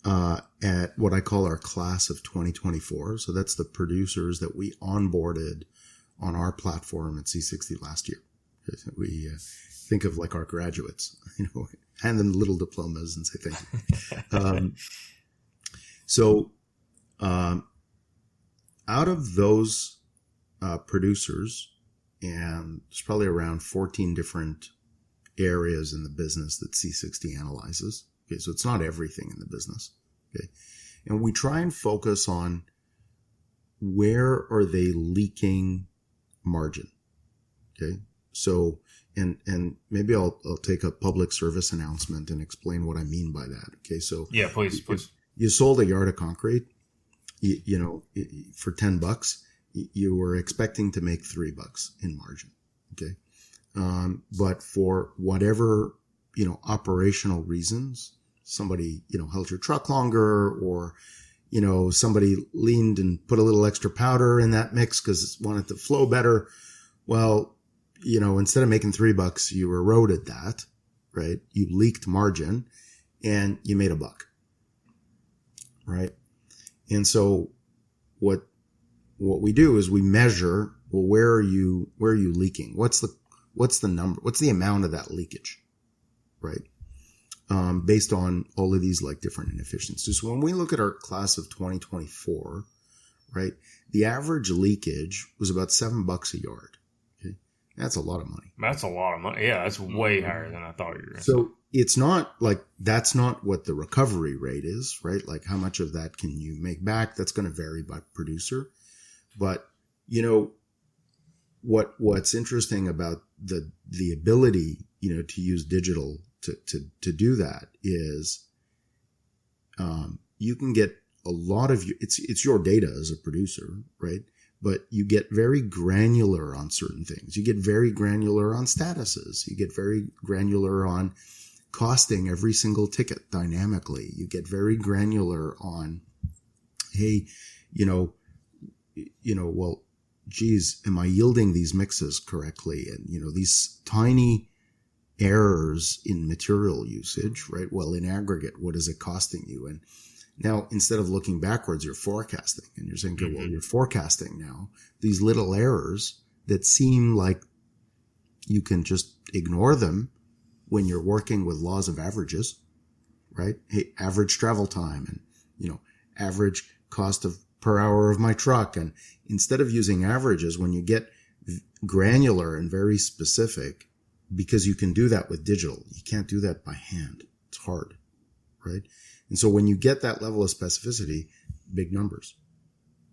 at what I call our class of 2024, so that's the producers that we onboarded on our platform at C60 last year. We think of like our graduates, hand them little diplomas and say thank you. So out of those producers, and there's probably around 14 different areas in the business that C60 analyzes. Okay, so it's not everything in the business. Okay, and we try and focus on where are they leaking margin. Okay, so and maybe I'll take a public service announcement and explain what I mean by that. Okay, so yeah, please. You sold a yard of concrete, for $10. You were expecting to make $3 in margin. Okay. But for whatever, operational reasons, somebody, held your truck longer, or, somebody leaned and put a little extra powder in that mix because it wanted to flow better. Well, instead of making $3, you eroded that, right? You leaked margin and you made $1, right? And so what we do is we measure, well, where are you leaking? What's the number? What's the amount of that leakage? Right. Based on all of these like different inefficiencies. So when we look at our class of 2024, right, the average leakage was about $7 a yard. Okay. That's a lot of money. That's a lot of money. Yeah. That's way higher than I thought you were going to say. So it's not like, that's not what the recovery rate is, right? Like how much of that can you make back? That's going to vary by producer. But, what's interesting about the ability, to use digital to do that is, you can get a lot of it's your data as a producer, right? But you get very granular on certain things. You get very granular on statuses. You get very granular on costing every single ticket dynamically. You get very granular on, hey, well, geez, am I yielding these mixes correctly? And, these tiny errors in material usage, right? Well, in aggregate, what is it costing you? And now, instead of looking backwards, you're forecasting, and you're saying, okay, well, you're forecasting now these little errors that seem like you can just ignore them when you're working with laws of averages, right? Hey, average travel time and, average cost of per hour of my truck. And instead of using averages, when you get granular and very specific, because you can do that with digital, you can't do that by hand. It's hard, right? And so when you get that level of specificity, big numbers.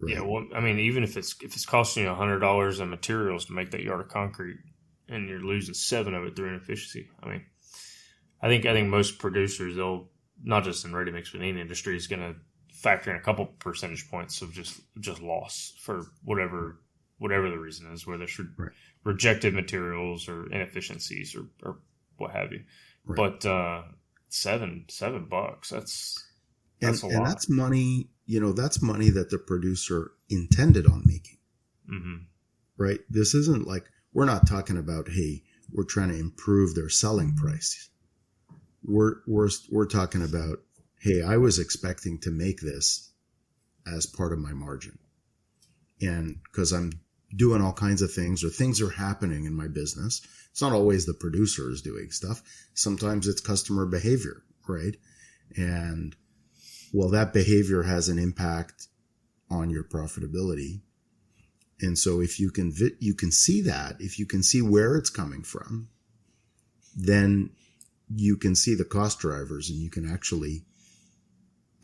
Right? Yeah, well, I mean, even if it's costing you $100 in materials to make that yard of concrete, and you're losing $7 of it through inefficiency. I mean, I think most producers, they'll not just in ready mix, but any industry is going to factor in a couple percentage points of just loss for whatever the reason is, whether it's rejected materials or inefficiencies or what have you. Right. But $7, that's a lot. And that's money, that's money that the producer intended on making. Mm-hmm. Right? This isn't like, we're not talking about, hey, we're trying to improve their selling price. We're talking about, hey, I was expecting to make this as part of my margin. And because I'm doing all kinds of things, or things are happening in my business. It's not always the producer is doing stuff. Sometimes it's customer behavior, right? And well, that behavior has an impact on your profitability. And so if you can see that, if you can see where it's coming from, then you can see the cost drivers and you can actually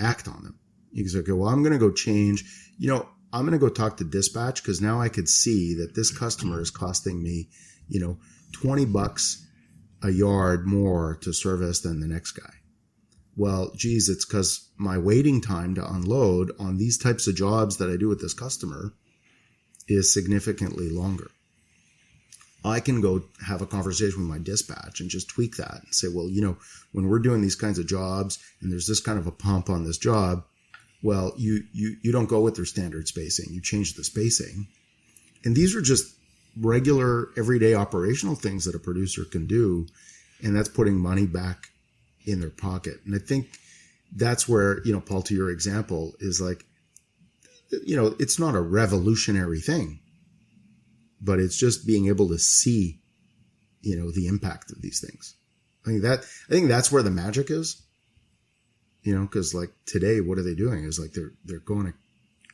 act on them. You can say, okay, well, I'm going to go change, I'm going to go talk to dispatch because now I could see that this customer is costing me, $20 a yard more to service than the next guy. Well, geez, it's because my waiting time to unload on these types of jobs that I do with this customer is significantly longer. I can go have a conversation with my dispatch and just tweak that and say, well, when we're doing these kinds of jobs and there's this kind of a pump on this job, Well, you don't go with their standard spacing. You change the spacing. And these are just regular, everyday operational things that a producer can do. And that's putting money back in their pocket. And I think that's where, Paul, to your example, is like, it's not a revolutionary thing, but it's just being able to see, the impact of these things. I think that's where the magic is, because like today, what are they doing? Is like they're going to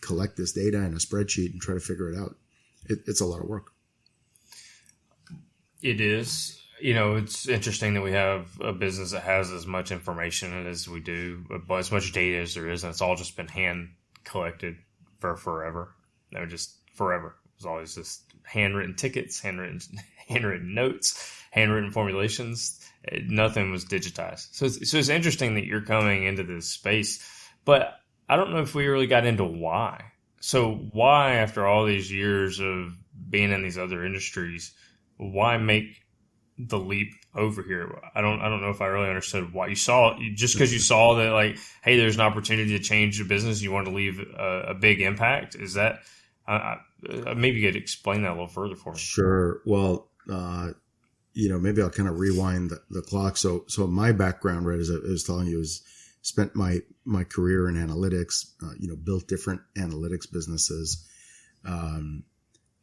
collect this data in a spreadsheet and try to figure it out. It's a lot of work. It is. It's interesting that we have a business that has as much information as we do, but as much data as there is, and it's all just been hand collected for forever. Just forever. It was always just handwritten tickets, handwritten notes, handwritten formulations. Nothing was digitized. So it's interesting that you're coming into this space, but I don't know if we really got into why. So why, after all these years of being in these other industries, why make the leap over here? I don't know if I really understood why you saw just because you saw that, like, hey, there's an opportunity to change the business. You want to leave a big impact. Is that maybe you could explain that a little further for me? Sure. Well, maybe I'll kind of rewind the clock. So my background, right, as I was telling you, is spent my career in analytics, built different analytics businesses. Back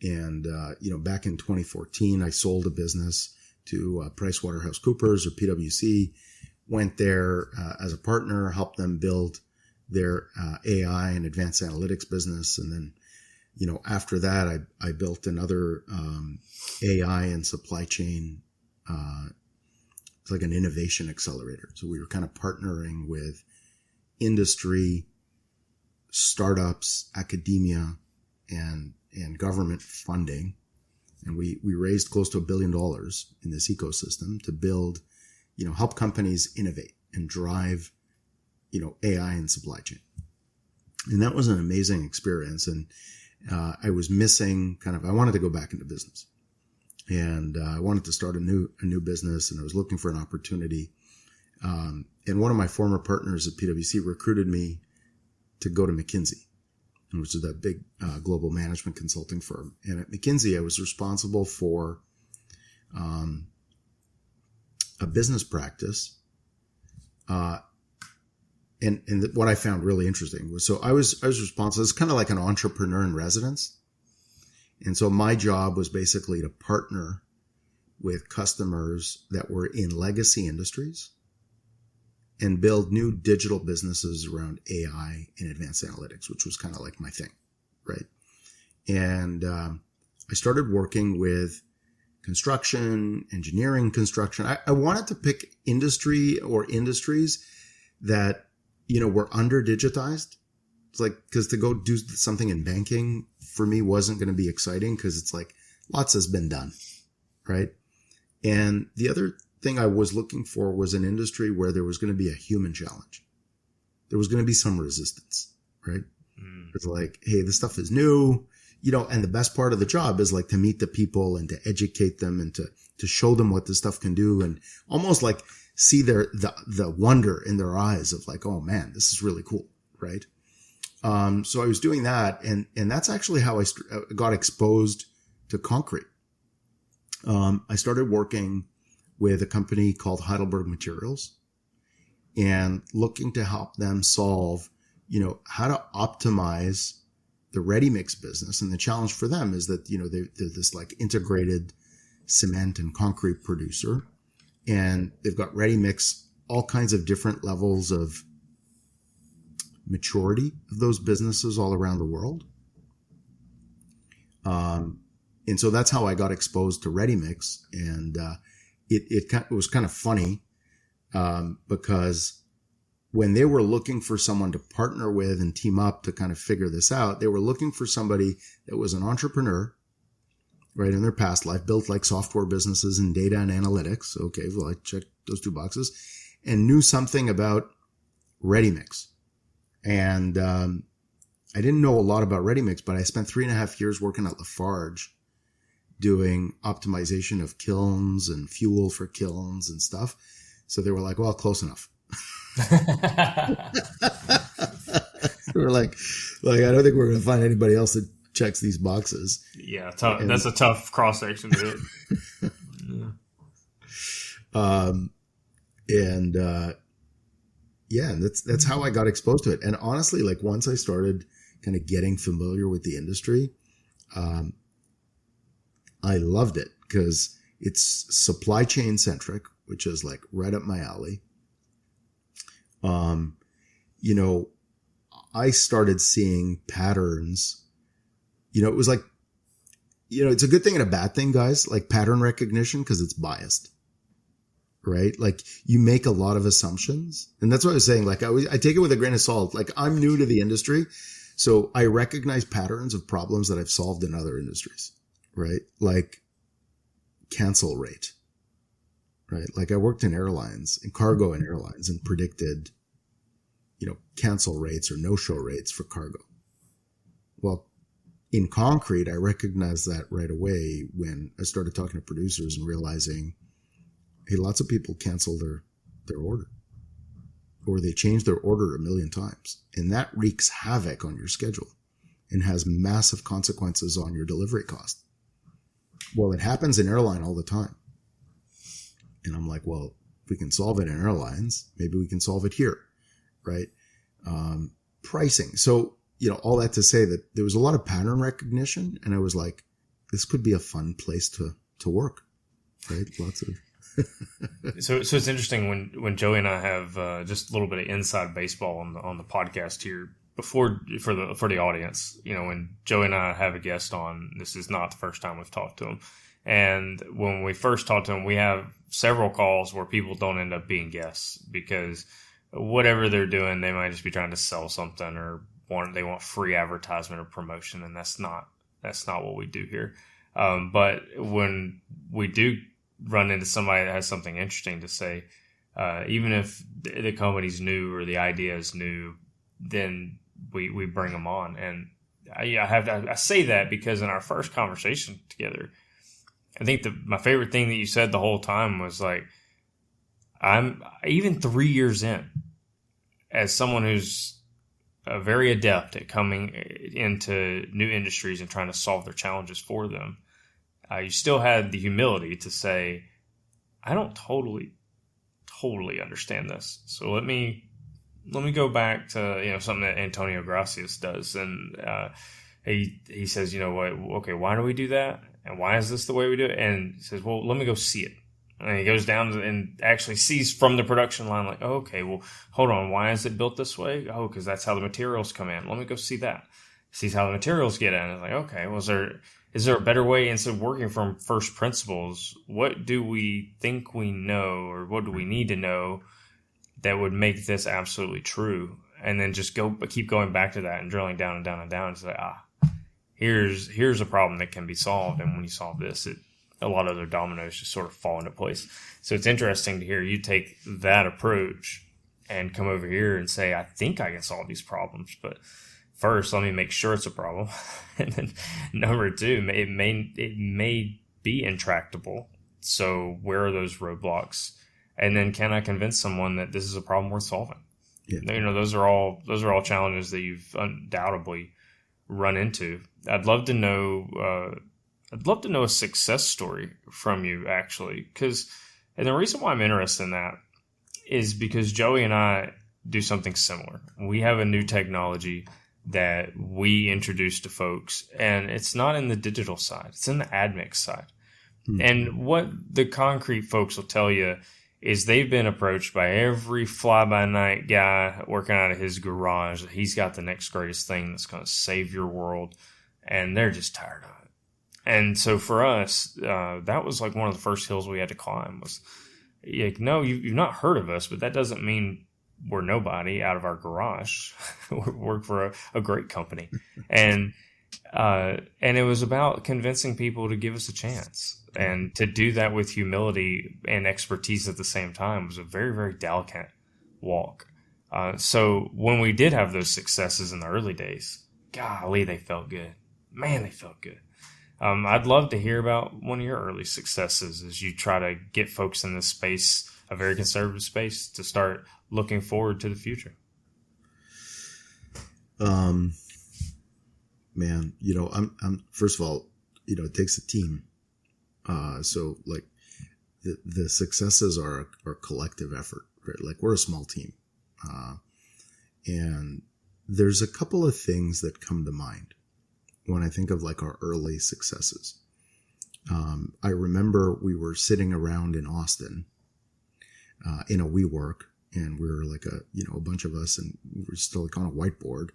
in 2014, I sold a business to PricewaterhouseCoopers or PwC, went there as a partner, helped them build their AI and advanced analytics business. And then, after that, I built another AI and supply chain. It's like an innovation accelerator. So we were kind of partnering with industry, startups, academia, and government funding. And we raised close to $1 billion in this ecosystem to build, help companies innovate and drive, AI and supply chain. And that was an amazing experience. And I was missing I wanted to go back into business. And I wanted to start a new business, and I was looking for an opportunity. And one of my former partners at PwC recruited me to go to McKinsey, which is that big global management consulting firm. And at McKinsey, I was responsible for a business practice. And what I found really interesting was, so I was responsible. It's kind of like an entrepreneur in residence. And so my job was basically to partner with customers that were in legacy industries and build new digital businesses around AI and advanced analytics, which was kind of like my thing, right? And I started working with construction, engineering, construction. I wanted to pick industry or industries that, were under digitized. It's like, because to go do something in banking for me wasn't going to be exciting, because it's like lots has been done, right? And the other thing I was looking for was an industry where there was going to be a human challenge. There was going to be some resistance, right? It's like, hey, this stuff is new, and the best part of the job is like to meet the people and to educate them and to show them what this stuff can do, and almost like see the wonder in their eyes of like, oh man, this is really cool, right? So I was doing that, and that's actually how I got exposed to concrete. I started working with a company called Heidelberg Materials and looking to help them solve, how to optimize the ready mix business. And the challenge for them is that, they're this like integrated cement and concrete producer, and they've got ready mix, all kinds of different levels of maturity of those businesses all around the world. And so that's how I got exposed to ready mix. And it was kind of funny because when they were looking for someone to partner with and team up to kind of figure this out, they were looking for somebody that was an entrepreneur, right, in their past life, built like software businesses in data and analytics. Okay, well, I checked those two boxes, and knew something about ready mix. And I didn't know a lot about ready mix, but I spent 3.5 years working at Lafarge doing optimization of kilns and fuel for kilns and stuff. So they were like, well, close enough. We're like I don't think we're going to find anybody else that checks these boxes. Yeah, that's a tough cross section to it. And that's how I got exposed to it. And honestly, like once I started kind of getting familiar with the industry, I loved it because it's supply chain centric, which is like right up my alley. I started seeing patterns, it was like, it's a good thing and a bad thing, guys, like pattern recognition, because it's biased, right? Like you make a lot of assumptions. And that's what I was saying. Like I take it with a grain of salt. Like I'm new to the industry. So I recognize patterns of problems that I've solved in other industries, right? Like cancel rate, right? Like I worked in airlines, in cargo and airlines, and predicted, cancel rates or no-show rates for cargo. Well, in concrete, I recognized that right away when I started talking to producers and realizing, hey, lots of people cancel their order, or they change their order a million times. And that wreaks havoc on your schedule and has massive consequences on your delivery cost. Well, it happens in airline all the time. And I'm like, well, if we can solve it in airlines, maybe we can solve it here, right? Pricing. So, all that to say that there was a lot of pattern recognition, and I was like, this could be a fun place to work, right? Lots of. So it's interesting when Joey and I have just a little bit of inside baseball on the podcast here before for the audience. When Joey and I have a guest on, this is not the first time we've talked to him. And when we first talked to him, we have several calls where people don't end up being guests because whatever they're doing, they might just be trying to sell something or they want free advertisement or promotion, and that's not what we do here. But when we do run into somebody that has something interesting to say, even if the company's new or the idea is new, then we bring them on. And I say that because in our first conversation together, I think my favorite thing that you said the whole time was like, I'm even 3 years in, as someone who's very adept at coming into new industries and trying to solve their challenges for them. You still had the humility to say, I don't totally understand this. So let me go back to, something that Antonio Gracias does. And he says, okay, why do we do that? And why is this the way we do it? And he says, well, let me go see it. And he goes down and actually sees from the production line, like, oh, okay, well, hold on. Why is it built this way? Oh, because that's how the materials come in. Let me go see that. Sees how the materials get in. It's like, okay, well, is there a better way? Instead of working from first principles, what do we think we know, or what do we need to know that would make this absolutely true? And then just keep going back to that and drilling down and down and down. It's like, here's a problem that can be solved. And when you solve this, a lot of other dominoes just sort of fall into place. So it's interesting to hear you take that approach and come over here and say, I think I can solve these problems, but first, let me make sure it's a problem. And then number two, it may be intractable. So where are those roadblocks? And then can I convince someone that this is a problem worth solving? Yeah. Those are all challenges that you've undoubtedly run into. I'd love to know a success story from you, actually, and the reason why I'm interested in that is because Joey and I do something similar. We have a new technology that we introduce to folks, and it's not in the digital side; it's in the admix side. Mm-hmm. And what the concrete folks will tell you is they've been approached by every fly-by-night guy working out of his garage that he's got the next greatest thing that's going to save your world, and they're just tired of it. And so for us, that was like one of the first hills we had to climb. Was like, no, you've not heard of us, but that doesn't mean we're nobody out of our garage. We work for a great company, and it was about convincing people to give us a chance, and to do that with humility and expertise at the same time was a very, very delicate walk. So when we did have those successes in the early days, golly, they felt good. Man, they felt good. I'd love to hear about one of your early successes as you try to get folks in this space, a very conservative space, to start looking forward to the future. Man, I'm first of all, it takes a team. So like the successes are collective effort, right? Like we're a small team. And there's a couple of things that come to mind when I think of like our early successes. I remember we were sitting around in Austin, in a WeWork, and we were like a bunch of us, and we were still like on a whiteboard.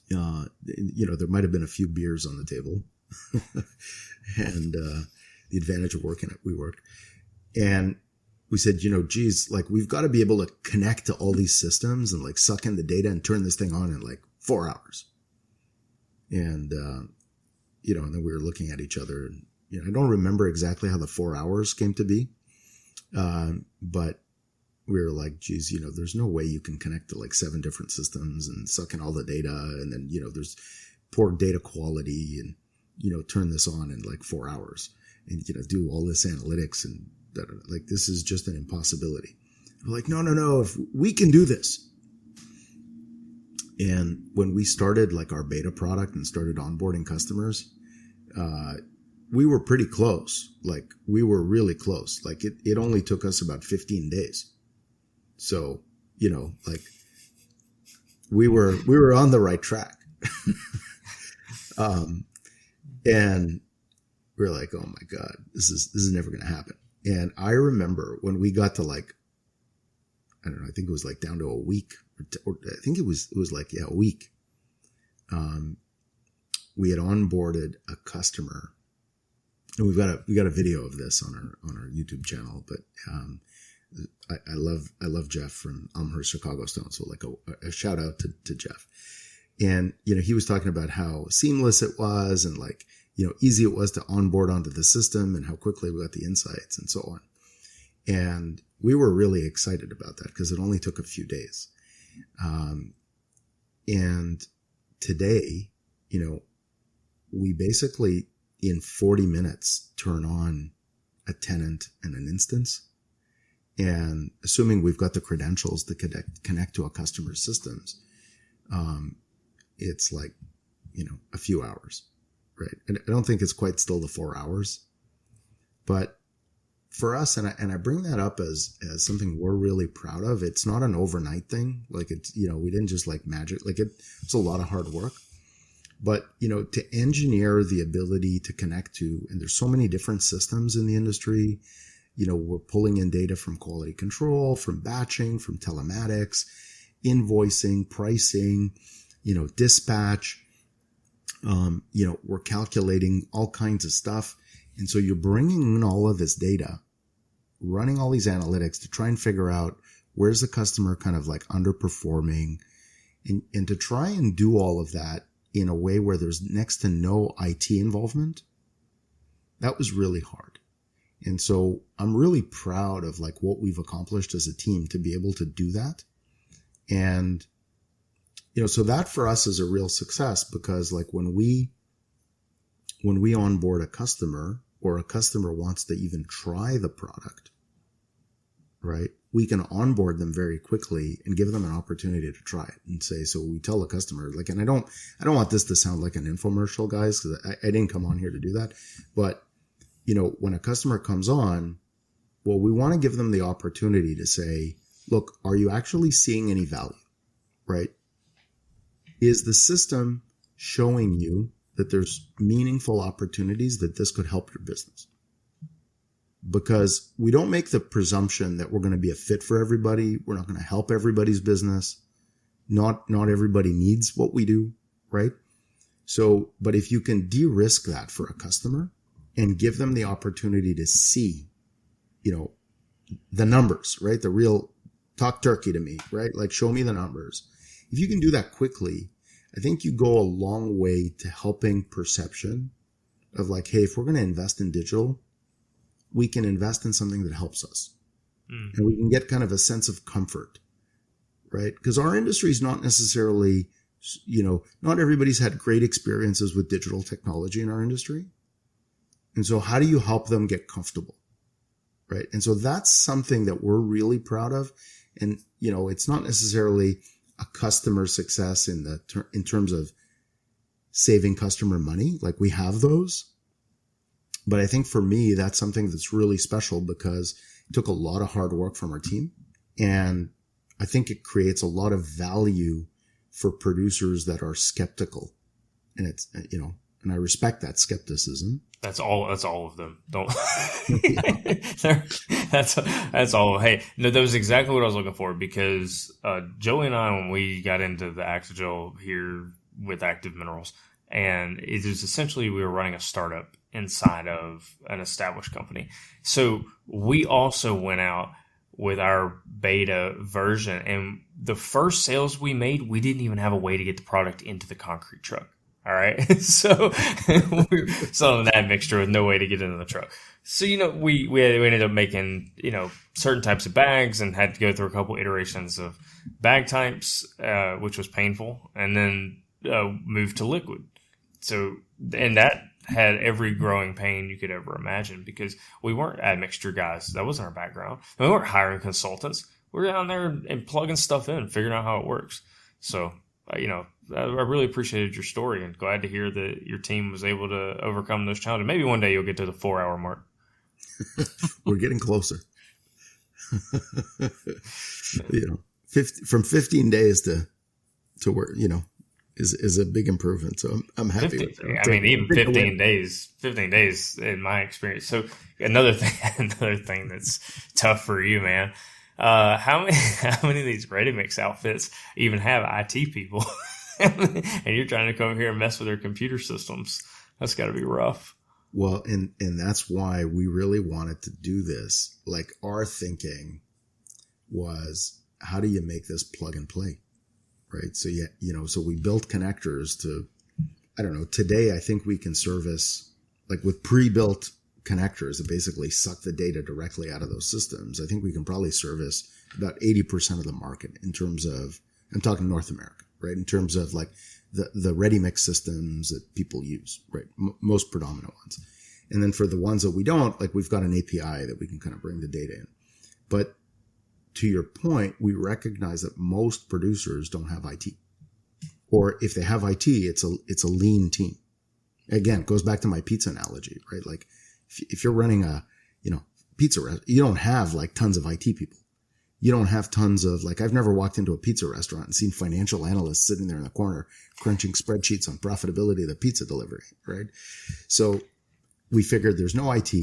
There might have been a few beers on the table and, the advantage of working at WeWork. And we said, geez, like we've got to be able to connect to all these systems and like suck in the data and turn this thing on in like 4 hours. And, and then we were looking at each other, and, I don't remember exactly how the 4 hours came to be. But we were like, geez, there's no way you can connect to like 7 different systems and suck in all the data. And then, there's poor data quality and, turn this on in like 4 hours and, do all this analytics and like, this is just an impossibility. We're like, no, if we can do this. And when we started like our beta product and started onboarding customers, we were pretty close. Like we were really close. Like it only took us about 15 days. So, like we were on the right track. And we're like, oh my God, this is never going to happen. And I remember when we got to like, I don't know, I think it was like down to a week or I think it was like, a week. We had onboarded a customer, and we got a video of this on our YouTube channel, but, I love Jeff from Elmhurst, Chicago Stone. So like a shout out to Jeff. And, he was talking about how seamless it was and like, easy it was to onboard onto the system and how quickly we got the insights and so on. And we were really excited about that because it only took a few days. And today, we basically in 40 minutes turn on a tenant and an instance. And assuming we've got the credentials to connect to a customer's systems, it's like, a few hours, right? And I don't think it's quite still the 4 hours, but for us, and I bring that up as something we're really proud of. It's not an overnight thing. Like it's, we didn't just like magic, like it's a lot of hard work, but, to engineer the ability to connect to, and there's so many different systems in the industry. We're pulling in data from quality control, from batching, from telematics, invoicing, pricing, dispatch. We're calculating all kinds of stuff. And so you're bringing in all of this data, running all these analytics to try and figure out where's the customer kind of like underperforming, and to try and do all of that in a way where there's next to no IT involvement. That was really hard. And so I'm really proud of like what we've accomplished as a team to be able to do that. And, so that for us is a real success because like when we onboard a customer or a customer wants to even try the product, right? We can onboard them very quickly and give them an opportunity to try it and say, so we tell the customer like, and I don't want this to sound like an infomercial, guys, because I didn't come on here to do that. But when a customer comes on, well, we want to give them the opportunity to say, look, are you actually seeing any value, right? Is the system showing you that there's meaningful opportunities that this could help your business? Because we don't make the presumption that we're going to be a fit for everybody. We're not going to help everybody's business. Not everybody needs what we do, right? So, but if you can de-risk that for a customer and give them the opportunity to see, the numbers, right? The real talk turkey to me, right? Like show me the numbers. If you can do that quickly, I think you go a long way to helping perception of like, hey, if we're going to invest in digital, we can invest in something that helps us. And we can get kind of a sense of comfort, right? Because our industry is not necessarily, not everybody's had great experiences with digital technology in our industry. And so how do you help them get comfortable, right? And so that's something that we're really proud of. And, it's not necessarily a customer success in terms of saving customer money. Like we have those. But I think for me, that's something that's really special because it took a lot of hard work from our team. And I think it creates a lot of value for producers that are skeptical. And it's, and I respect that skepticism. That's all of them. Don't. That's all. Hey, no, that was exactly what I was looking for because Joey and I, when we got into the Actigel here with Active Minerals, and it was essentially we were running a startup inside of an established company. So we also went out with our beta version, and the first sales we made, we didn't even have a way to get the product into the concrete truck. All right. So we were selling that mixture with no way to get into the truck. So, we ended up making, certain types of bags and had to go through a couple iterations of bag types, which was painful, and then moved to liquid. So, and that had every growing pain you could ever imagine because we weren't admixture guys. That wasn't our background. And we weren't hiring consultants. We were down there and plugging stuff in, figuring out how it works. So, I really appreciated your story and glad to hear that your team was able to overcome those challenges. Maybe one day you'll get to the 4-hour mark. We're getting closer. From 15 days to where, is a big improvement. So I'm happy. 50, even 15 days in my experience. So another thing that's tough for you, man. How many of these ready-mix outfits even have IT people? And you're trying to come here and mess with their computer systems. That's got to be rough. Well, and that's why we really wanted to do this. Like our thinking was, how do you make this plug and play? Right. So, so we built connectors to, I don't know, today I think we can service like with pre-built connectors that basically suck the data directly out of those systems. I think we can probably service about 80% of the market in terms of, I'm talking North America, right? In terms of like the ready mix systems that people use, right? Most predominant ones. And then for the ones that we don't, like we've got an API that we can kind of bring the data in. But to your point, we recognize that most producers don't have IT, or if they have IT, it's a lean team. Again, it goes back to my pizza analogy, right? Like if you're running a, pizza restaurant, you don't have like tons of IT people. You don't have tons of I've never walked into a pizza restaurant and seen financial analysts sitting there in the corner crunching spreadsheets on profitability of the pizza delivery, right? So we figured there's no IT.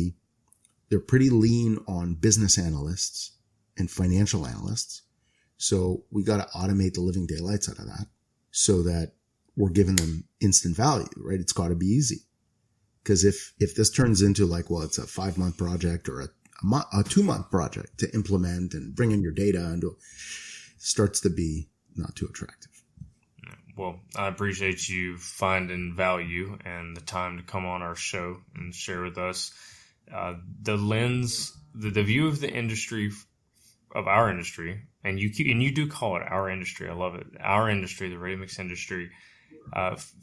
They're pretty lean on business analysts and financial analysts. So we got to automate the living daylights out of that so that we're giving them instant value, right? It's got to be easy. Because if this turns into it's a 5-month project or a 2-month project to implement and bring in your data, and it starts to be not too attractive. Well, I appreciate you finding value and the time to come on our show and share with us the lens, the view of the industry, of our industry, and you do call it our industry. I love it. Our industry, the ready mix industry,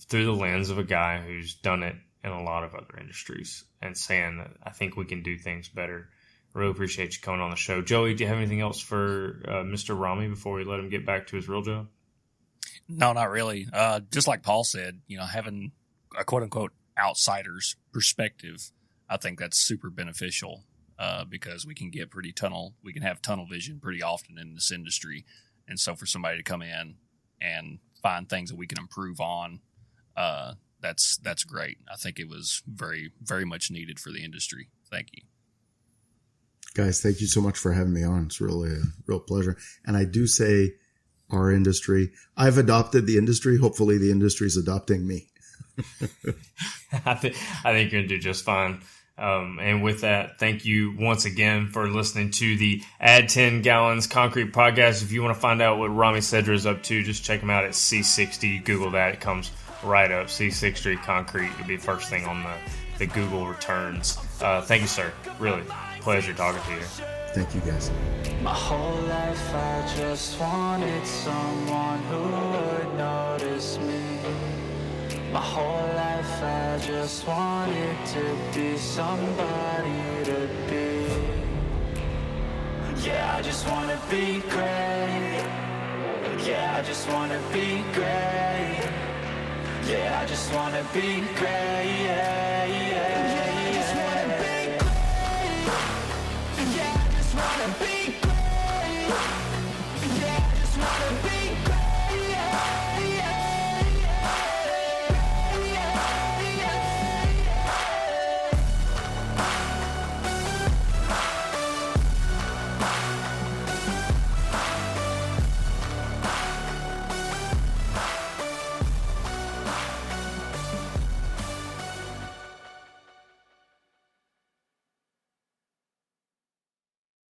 through the lens of a guy who's done it in a lot of other industries and saying that I think we can do things better. Really appreciate you coming on the show. Joey, do you have anything else for Mr. Ramy before we let him get back to his real job? No, not really. Just like Paul said, having a quote unquote outsider's perspective, I think that's super beneficial. Because we can have tunnel vision pretty often in this industry. And so for somebody to come in and find things that we can improve on, that's great. I think it was very, very much needed for the industry. Thank you. Guys, thank you so much for having me on. It's really a real pleasure. And I do say our industry, I've adopted the industry. Hopefully the industry is adopting me. I think you're going to do just fine. And with that, thank you once again for listening to the Add 10 Gallons Concrete Podcast. If you want to find out what Ramy Sedra is up to, just check him out at C60. Google that. It comes right up. C60 Concrete. It'll be the first thing on the Google returns. Thank you, sir. Really pleasure talking to you. Thank you, guys. My whole life I just wanted someone who would notice me. My whole life I just wanted to be somebody to be. Yeah, I just wanna be great. Yeah, I just wanna be great. Yeah, I just wanna be great. Yeah, yeah, yeah, I just wanna be great. Yeah, I just wanna be great. Yeah, I just wanna be